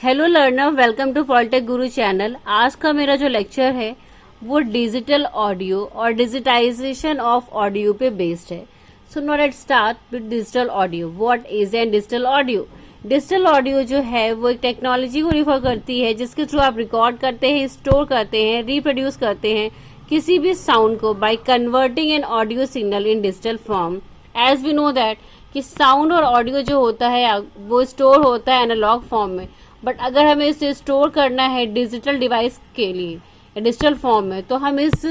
Hello learner, welcome to polytech Guru channel. आज का मेरा जो लेक्चर है वो डिजिटल ऑडियो और डिजिटाइजेशन ऑफ ऑडियो पे बेस्ड है। So now let's start with digital audio. What is an digital audio? Digital audio जो है वो एक टेक्नोलॉजी को रिफर करती है जिसके थ्रू आप रिकॉर्ड करते हैं, स्टोर करते हैं, रिप्रोड्यूस करते हैं किसी भी साउंड को by converting an audio signal in digital form. As we know that कि साउंड और ऑडियो जो होता है वो स्टोर होता है एनालॉग फॉर्म में, बट अगर हमें इसे स्टोर करना है डिजिटल डिवाइस के लिए या डिजिटल फॉर्म में तो हम इस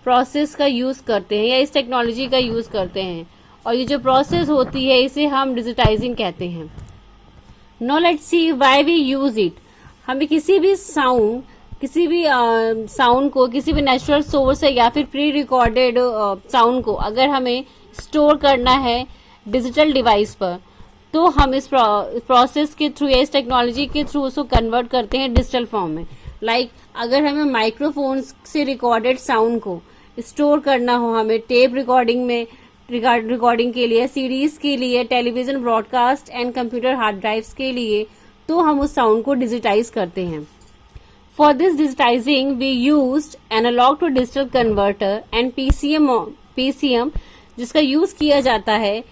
प्रोसेस का यूज़ करते हैं या इस टेक्नोलॉजी का यूज़ करते हैं, और ये जो प्रोसेस होती है इसे हम डिजिटाइजिंग कहते हैं। Now let's see why we use it. हमें किसी भी साउंड को किसी भी नेचुरल सोर्स है या फिर प्री रिकॉर्डेड साउंड को अगर हमें स्टोर करना है डिजिटल डिवाइस पर तो हम इस प्रोसेस के थ्रू या इस टेक्नोलॉजी के थ्रू उसको कन्वर्ट करते हैं डिजिटल फॉर्म में। लाइक अगर हमें माइक्रोफोन से रिकॉर्डेड साउंड को स्टोर करना हो, हमें टेप रिकॉर्डिंग के लिए, सीडीज के लिए, television broadcast and computer hard drives के लिए, तो हम उस साउंड को डिजिटाइज करते हैं। For this digitising we used analogue to digital converter and PCM जिसका यूज किया जाता है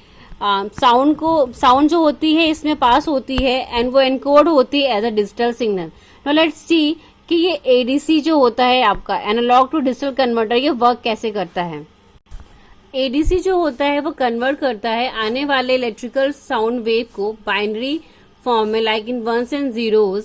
साउंड जो होती है इसमें पास होती है एंड वो एनकोड होती है as a digital signal. Now let's see कि ये एडीसी जो होता है आपका एनालॉग टू डिजिटल कन्वर्टर ये वर्क कैसे करता है। एडीसी जो होता है वो कन्वर्ट करता है आने वाले इलेक्ट्रिकल साउंड वेव को बाइनरी फॉर्म में, like in ones and zeros,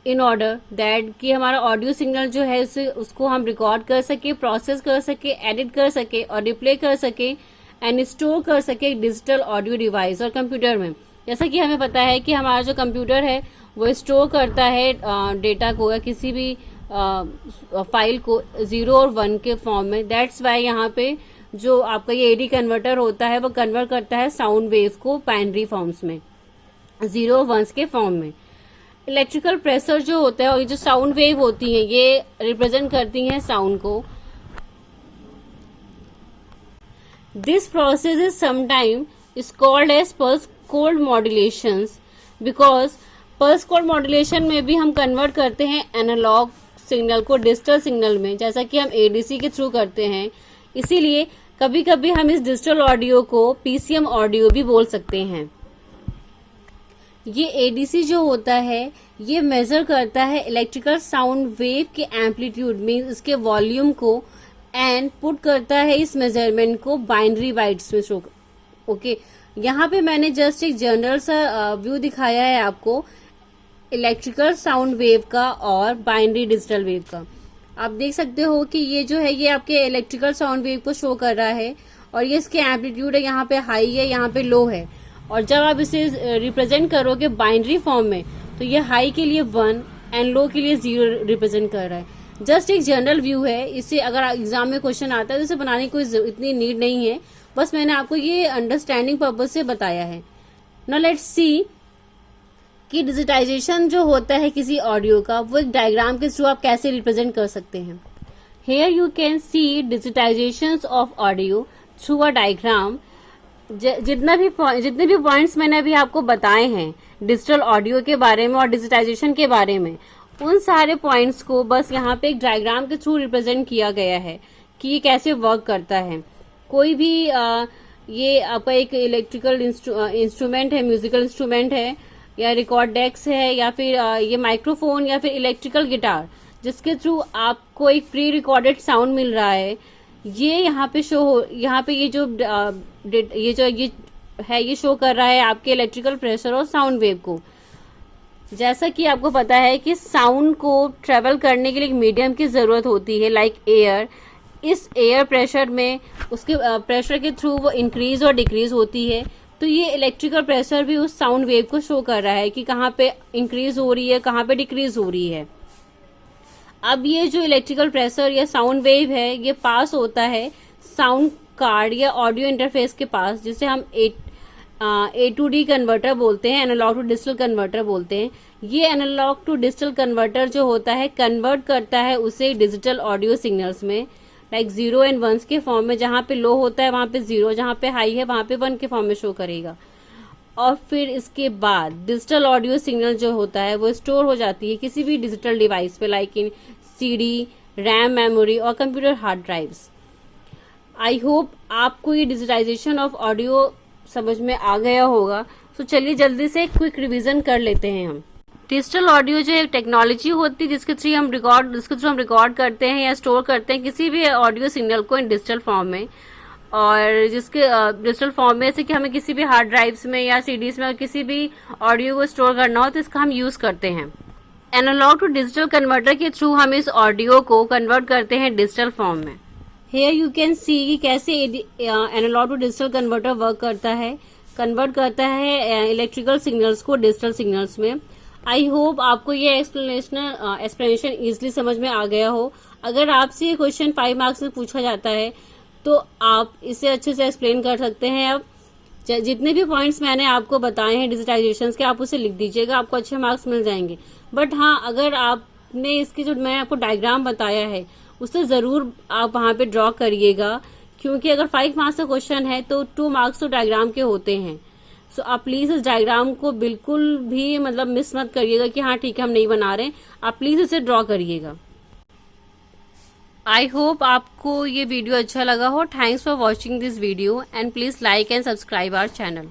in order that कि हमारा ऑडियो सिग्नल जो है उसको हम रिकॉर्ड कर सके, प्रोसेस कर सके, एडिट कर सके और रिप्ले कर सके एंड स्टोर कर सके डिजिटल ऑडियो डिवाइस और कंप्यूटर में। जैसा कि हमें पता है कि हमारा जो कंप्यूटर है वो स्टोर करता है डेटा को या किसी भी फाइल को 0 और 1 के फॉर्म में। दैट्स वाई यहाँ पे जो आपका ये एडी कन्वर्टर होता है वो कन्वर्ट करता है साउंड वेव को बाइनरी फॉर्म्स में, 0 और 1 के फॉर्म में। इलेक्ट्रिकल प्रेशर जो होता है और ये जो साउंड वेव होती है ये रिप्रेजेंट करती हैं साउंड को। This process is sometimes called as pulse code modulations because pulse code modulation में भी हम कन्वर्ट करते हैं एनालॉग सिग्नल को डिजिटल सिग्नल में, जैसा कि हम एडीसी के थ्रू करते हैं। इसीलिए कभी कभी हम इस डिजिटल ऑडियो को पीसीएम ऑडियो भी बोल सकते हैं। ये एडीसी जो होता है ये मेजर करता है इलेक्ट्रिकल साउंड वेव के एम्पलीट्यूड मीन्स इसके वॉल्यूम को एंड पुट करता है इस मेजरमेंट को बाइनरी बाइट्स में शो। ओके, यहाँ पे मैंने जस्ट एक जनरल सा व्यू दिखाया है आपको इलेक्ट्रिकल साउंड वेव का और बाइनरी डिजिटल वेव का। आप देख सकते हो कि ये जो है ये आपके इलेक्ट्रिकल साउंड वेव को शो कर रहा है और ये इसके एम्पलीट्यूड है, यहाँ पे हाई है, यहाँ पे लो है। और जब आप इसे रिप्रेजेंट करोगे बाइनरी फॉर्म में तो ये हाई के लिए 1 एंड लो के लिए 0 रिप्रेजेंट कर रहा है। जस्ट एक जनरल व्यू है, इसे अगर एग्जाम में क्वेश्चन आता है तो इसे बनाने की कोई इतनी नीड नहीं है, बस मैंने आपको ये अंडरस्टैंडिंग पर्पज से बताया है। नाउ लेट्स सी कि डिजिटाइजेशन जो होता है किसी ऑडियो का वो एक डायग्राम के थ्रू आप कैसे रिप्रेजेंट कर सकते हैं। Here you can see digitisation of audio through a diagram. जितने भी पॉइंट्स मैंने अभी आपको बताए हैं डिजिटल ऑडियो के बारे में और डिजिटाइजेशन के बारे में, उन सारे पॉइंट्स को बस यहाँ पे एक डायग्राम के थ्रू रिप्रेजेंट किया गया है कि ये कैसे वर्क करता है। कोई भी ये आपका एक इलेक्ट्रिकल इंस्ट्रूमेंट है, म्यूजिकल इंस्ट्रूमेंट है या रिकॉर्ड डेक्स है या फिर ये माइक्रोफोन या फिर इलेक्ट्रिकल गिटार जिसके थ्रू आपको एक प्री रिकॉर्डेड साउंड मिल रहा है, ये यहाँ पे यहाँ पे ये शो कर रहा है आपके इलेक्ट्रिकल प्रेशर और साउंड वेव को। जैसा कि आपको पता है कि साउंड को ट्रेवल करने के लिए एक मीडियम की जरूरत होती है, लाइक एयर। इस एयर प्रेशर में उसके प्रेशर के थ्रू वो इंक्रीज और डिक्रीज होती है, तो ये इलेक्ट्रिकल प्रेशर भी उस साउंड वेव को शो कर रहा है कि कहाँ पे इंक्रीज हो रही है, कहाँ पे डिक्रीज हो रही है। अब ये जो इलेक्ट्रिकल प्रेशर या साउंड वेव है ये पास होता है साउंड कार्ड या ऑडियो इंटरफेस के पास, जिसे हम A2D कन्वर्टर बोलते हैं, एनालॉग टू डिजिटल कन्वर्टर बोलते हैं। ये एनालॉग टू डिजिटल कन्वर्टर जो होता है कन्वर्ट करता है उसे डिजिटल ऑडियो सिग्नल्स में, लाइक 0 एंड 1 के फॉर्म में। जहाँ पे लो होता है वहाँ पे 0, जहाँ पे हाई है वहाँ पे 1 के फॉर्म में शो करेगा। और फिर इसके बाद डिजिटल ऑडियो सिग्नल जो होता है वो स्टोर हो जाती है किसी भी डिजिटल डिवाइस पे, like in CD, RAM memory और computer hard drives. I hope आपको ये डिजिटाइजेशन ऑफ ऑडियो समझ में आ गया होगा। तो चलिए जल्दी से क्विक रिवीजन कर लेते हैं हम। डिजिटल ऑडियो जो एक टेक्नोलॉजी होती है जिसके थ्रू हम रिकॉर्ड करते हैं या स्टोर करते हैं किसी भी ऑडियो सिग्नल को इन डिजिटल फॉर्म में, और जिसके डिजिटल फॉर्म में, जैसे कि हमें किसी भी हार्ड ड्राइव्स में या सीडीज में किसी भी ऑडियो को स्टोर करना हो तो इसका हम यूज करते हैं। एनालॉग टू डिजिटल कन्वर्टर के थ्रू हम इस ऑडियो को कन्वर्ट करते हैं डिजिटल फॉर्म में। हेयर यू कैन सी कि कैसे analogue to digital converter work करता है, कन्वर्ट करता है इलेक्ट्रिकल सिग्नल्स को डिजिटल सिग्नल्स में। आई होप आपको ये एक्सप्लेनेशन इजिली समझ में आ गया हो। अगर आपसे ये क्वेश्चन 5 मार्क्स में पूछा जाता है तो आप इसे अच्छे से एक्सप्लेन कर सकते हैं। अब जितने भी पॉइंट्स मैंने आपको बताए हैं डिजिटाइजेशन के, आप उसे लिख दीजिएगा, आपको अच्छे मार्क्स मिल जाएंगे। बट हाँ, अगर आपने इसकी जो मैं आपको डायग्राम बताया है उसे जरूर आप वहां पे ड्रॉ करिएगा, क्योंकि अगर 5 मार्क्स का क्वेश्चन है तो 2 मार्क्स तो डायग्राम के होते हैं। सो आप प्लीज इस डायग्राम को बिल्कुल भी मिस मत करिएगा कि हाँ ठीक है हम नहीं बना रहे, आप प्लीज इसे ड्रॉ करिएगा। आई होप आपको ये वीडियो अच्छा लगा हो। Thanks for watching this video and please like and subscribe our channel.